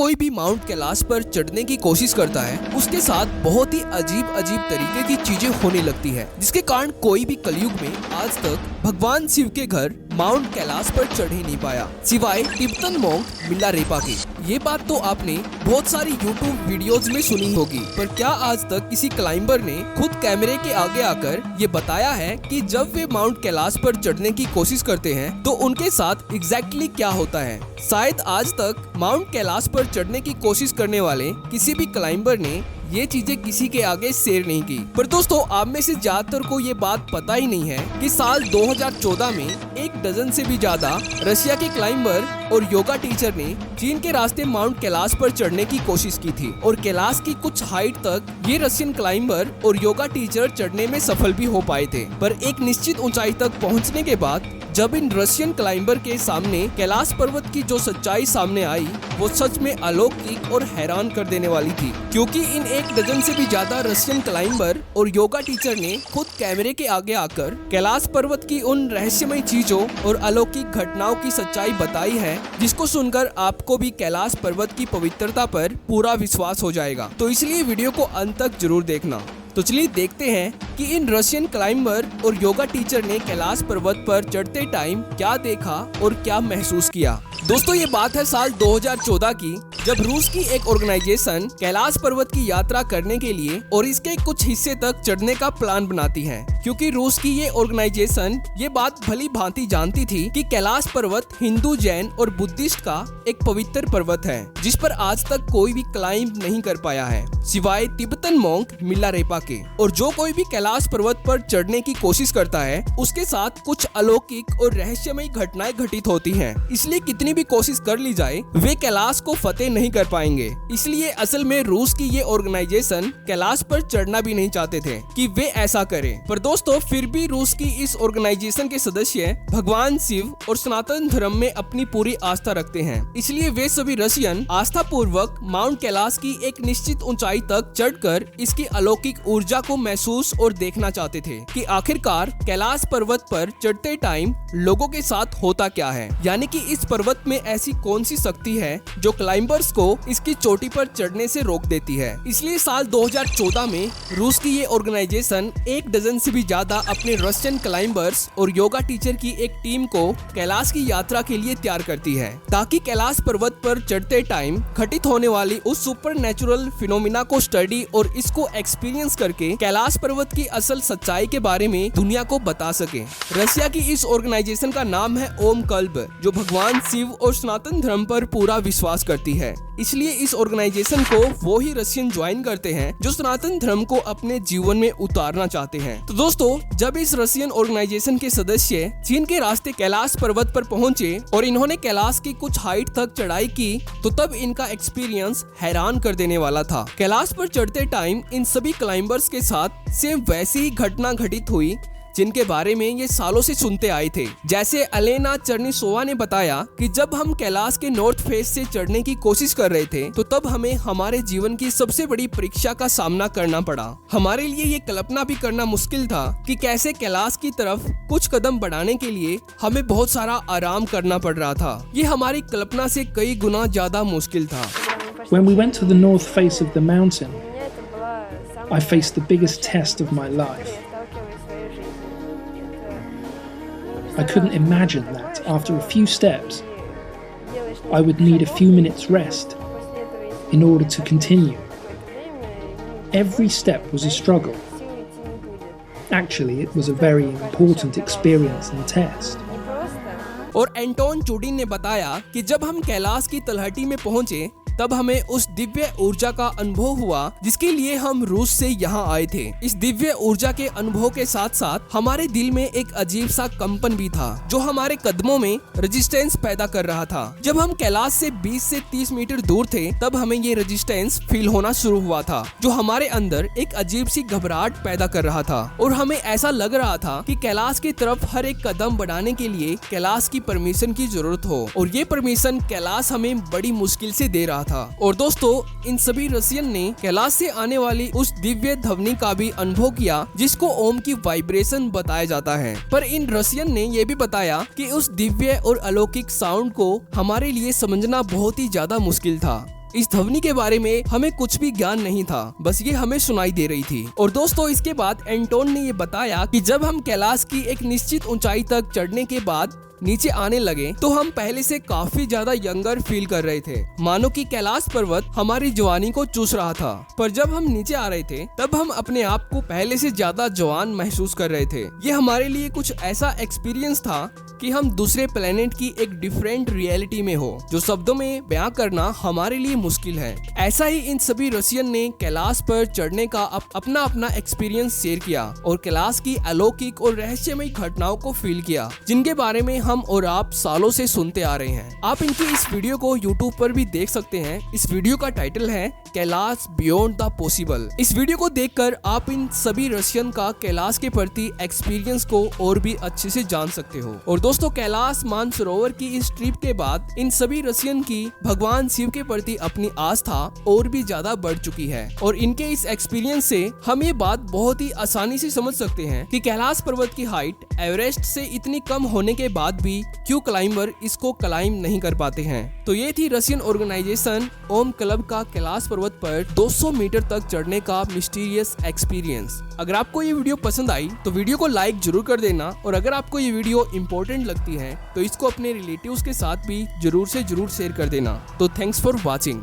कोई भी माउंट कैलाश पर चढ़ने की कोशिश करता है उसके साथ बहुत ही अजीब अजीब तरीके की चीजें होने लगती है, जिसके कारण कोई भी कलयुग में आज तक भगवान शिव के घर माउंट कैलाश पर चढ़ ही नहीं पाया, सिवाय तिब्बतन मॉन्क मिलारेपा के। ये बात तो आपने बहुत सारी YouTube वीडियोस में सुनी होगी, पर क्या आज तक किसी क्लाइंबर ने खुद कैमरे के आगे आकर ये बताया है कि जब वे माउंट कैलाश पर चढ़ने की कोशिश करते हैं तो उनके साथ एग्जैक्टली क्या होता है? शायद आज तक माउंट कैलाश पर चढ़ने की कोशिश करने वाले किसी भी क्लाइंबर ने ये चीजें किसी के आगे शेयर नहीं की। पर दोस्तों, आप में से ज्यादातर को ये बात पता ही नहीं है कि साल 2014 में 1 डजन से भी ज्यादा रशिया के क्लाइंबर और योगा टीचर ने चीन के रास्ते माउंट कैलाश पर चढ़ने की कोशिश की थी और कैलाश की कुछ हाइट तक ये रशियन क्लाइंबर और योगा टीचर चढ़ने में सफल भी हो पाए थे। पर एक निश्चित ऊंचाई तक पहुंचने के बाद जब इन रशियन क्लाइंबर के सामने कैलाश पर्वत की जो सच्चाई सामने आई वो सच में अलौकिक और हैरान कर देने वाली थी, क्योंकि इन 1 डजन से भी ज्यादा रशियन क्लाइंबर और योगा टीचर ने खुद कैमरे के आगे आकर कैलाश पर्वत की उन रहस्यमय चीजों और अलौकिक घटनाओं की सच्चाई बताई है, जिसको सुनकर आपको भी कैलाश पर्वत की पवित्रता पर पूरा विश्वास हो जाएगा। तो इसलिए वीडियो को अंत तक जरूर देखना। तो चलिए देखते हैं कि इन रशियन क्लाइंबर और योगा टीचर ने कैलाश पर्वत पर चढ़ते टाइम क्या देखा और क्या महसूस किया। दोस्तों, ये बात है साल 2014 की, जब रूस की एक ऑर्गेनाइजेशन कैलाश पर्वत की यात्रा करने के लिए और इसके कुछ हिस्से तक चढ़ने का प्लान बनाती है, क्योंकि रूस की ये ऑर्गेनाइजेशन ये बात भली भांति जानती थी कि कैलाश पर्वत हिंदू, जैन और बुद्धिस्ट का एक पवित्र पर्वत है, जिस पर आज तक कोई भी क्लाइंब नहीं कर पाया है, सिवाय तिब्बतन मॉन्क मिलारेपा के। और जो कोई भी कैलाश पर्वत पर चढ़ने की कोशिश करता है उसके साथ कुछ अलौकिक और रहस्यमय घटनाएं घटित होती हैं। इसलिए कितनी भी कोशिश कर ली जाए वे कैलाश को फतेह नहीं कर पाएंगे। इसलिए असल में रूस की ये ऑर्गेनाइजेशन कैलाश पर चढ़ना भी नहीं चाहते थे कि वे ऐसा करें। पर दोस्तों, फिर भी रूस की इस ऑर्गेनाइजेशन के सदस्य भगवान शिव और सनातन धर्म में अपनी पूरी आस्था रखते हैं। इसलिए वे सभी रशियन आस्था पूर्वक माउंट कैलाश की एक निश्चित ऊंचाई तक चढ़कर इसकी अलौकिक ऊर्जा को महसूस और देखना चाहते थे कि आखिरकार कैलाश पर्वत पर चढ़ते टाइम लोगों के साथ होता क्या है, यानी कि इस पर्वत में ऐसी कौन सी शक्ति है जो क्लाइंबर्स को इसकी चोटी पर चढ़ने से रोक देती है। इसलिए साल 2014 में रूस की ये ऑर्गेनाइजेशन 1 डजन से भी ज्यादा अपने रशियन क्लाइंबर्स और योगा टीचर की एक टीम को कैलाश की यात्रा के लिए तैयार करती है, ताकि कैलाश पर्वत पर चढ़ते टाइम घटित होने वाली उस सुपर नेचुरल फिनोमिना को स्टडी और इसको एक्सपीरियंस करके कैलाश पर्वत की असल सच्चाई के बारे में दुनिया को बता सके। रशिया की इस ऑर्गेनाइजेशन का नाम है ओम क्लब, जो भगवान शिव और सनातन धर्म पर पूरा विश्वास करती है। इसलिए इस ऑर्गेनाइजेशन को वो ही रशियन ज्वाइन करते हैं जो सनातन धर्म को अपने जीवन में उतारना चाहते हैं। तो दोस्तों, जब इस रशियन ऑर्गेनाइजेशन के सदस्य चीन के रास्ते कैलाश पर्वत पर पहुंचे और इन्होंने कैलाश की कुछ हाइट तक चढ़ाई की, तो तब इनका एक्सपीरियंस हैरान कर देने वाला था। कैलाश पर चढ़ते टाइम इन सभी क्लाइंबर्स के साथ सेम वैसी ही घटना घटित हुई जिनके बारे में ये सालों से सुनते आए थे। जैसे अलेना चर्निसोवा ने बताया कि जब हम कैलाश के नॉर्थ फेस से चढ़ने की कोशिश कर रहे थे तो तब हमें हमारे जीवन की सबसे बड़ी परीक्षा का सामना करना पड़ा। हमारे लिए ये कल्पना भी करना मुश्किल था कि कैसे कैलाश की तरफ कुछ कदम बढ़ाने के लिए हमें बहुत सारा आराम करना पड़ रहा था। ये हमारी कल्पना से कई गुना ज्यादा मुश्किल था। When we went to the north face of the mountain, I faced the biggest test of my life. I couldn't imagine that after a few steps, I would need a few minutes rest in order to continue. Every step was a struggle. Actually, it was a very important experience and test. और Anton चूडिन ने बताया कि जब हम कैलाश की तलहटी में पहुंचे तब हमें उस दिव्य ऊर्जा का अनुभव हुआ जिसके लिए हम रूस से यहाँ आए थे। इस दिव्य ऊर्जा के अनुभव के साथ साथ हमारे दिल में एक अजीब सा कंपन भी था जो हमारे कदमों में रेजिस्टेंस पैदा कर रहा था। जब हम कैलाश से 20 से 30 मीटर दूर थे तब हमें ये रेजिस्टेंस फील होना शुरू हुआ था, जो हमारे अंदर एक अजीब सी घबराहट पैदा कर रहा था और हमें ऐसा लग रहा था कि कैलाश की तरफ हर एक कदम बढ़ाने के लिए कैलाश की परमिशन की जरूरत हो, और ये परमिशन कैलाश हमें बड़ी मुश्किल से दे रहा था। और दोस्तों, इन सभी रशियन ने कैलाश से आने वाली उस दिव्य ध्वनि का भी अनुभव किया जिसको ओम की वाइब्रेशन बताया जाता है। पर इन रशियन ने यह भी बताया कि उस दिव्य और अलौकिक साउंड को हमारे लिए समझना बहुत ही ज्यादा मुश्किल था। इस ध्वनि के बारे में हमें कुछ भी ज्ञान नहीं था, बस ये हमें सुनाई दे रही थी। और दोस्तों इसके बाद एंटोन ने ये बताया कि जब हम कैलाश की एक निश्चित ऊंचाई तक चढ़ने के बाद नीचे आने लगे तो हम पहले से काफी ज्यादा यंगर फील कर रहे थे, मानो कि कैलाश पर्वत हमारी जवानी को चूस रहा था। पर जब हम नीचे आ रहे थे तब हम अपने आप को पहले से ज्यादा जवान महसूस कर रहे थे। ये हमारे लिए कुछ ऐसा एक्सपीरियंस था कि हम दूसरे प्लेनेट की एक डिफरेंट रियलिटी में हो, जो शब्दों में बयां करना हमारे लिए मुश्किल है। ऐसा ही इन सभी रसियन ने कैलाश पर चढ़ने का अपना अपना एक्सपीरियंस शेयर किया और कैलाश की अलौकिक और रहस्यमय घटनाओं को फील किया, जिनके बारे में हम और आप सालों से सुनते आ रहे हैं। आप इनकी इस वीडियो को YouTube पर भी देख सकते हैं। इस वीडियो का टाइटल है कैलाश बियॉन्ड द पॉसिबल। इस वीडियो को देखकर आप इन सभी रसियन का कैलाश के प्रति एक्सपीरियंस को और भी अच्छे से जान सकते हो। और दोस्तों कैलाश मानसरोवर की इस ट्रिप के बाद इन सभी रसियन की भगवान शिव के प्रति अपनी आस्था और भी ज्यादा बढ़ चुकी है। और इनके इस एक्सपीरियंस से हम ये बात बहुत ही आसानी से समझ सकते हैं कि कैलाश पर्वत की हाइट एवरेस्ट से इतनी कम होने के बाद भी क्यों क्लाइंबर इसको क्लाइम नहीं कर पाते हैं। तो ये थी रशियन ऑर्गेनाइजेशन ओम क्लब का कैलाश पर्वत पर 200 मीटर तक चढ़ने का मिस्टीरियस एक्सपीरियंस। अगर आपको ये वीडियो पसंद आई तो वीडियो को लाइक जरूर कर देना, और अगर आपको ये वीडियो इंपॉर्टेंट लगती है तो इसको अपने रिलेटिव्स के साथ भी जरूर से जरूर शेयर कर देना। तो थैंक्स फॉर वॉचिंग।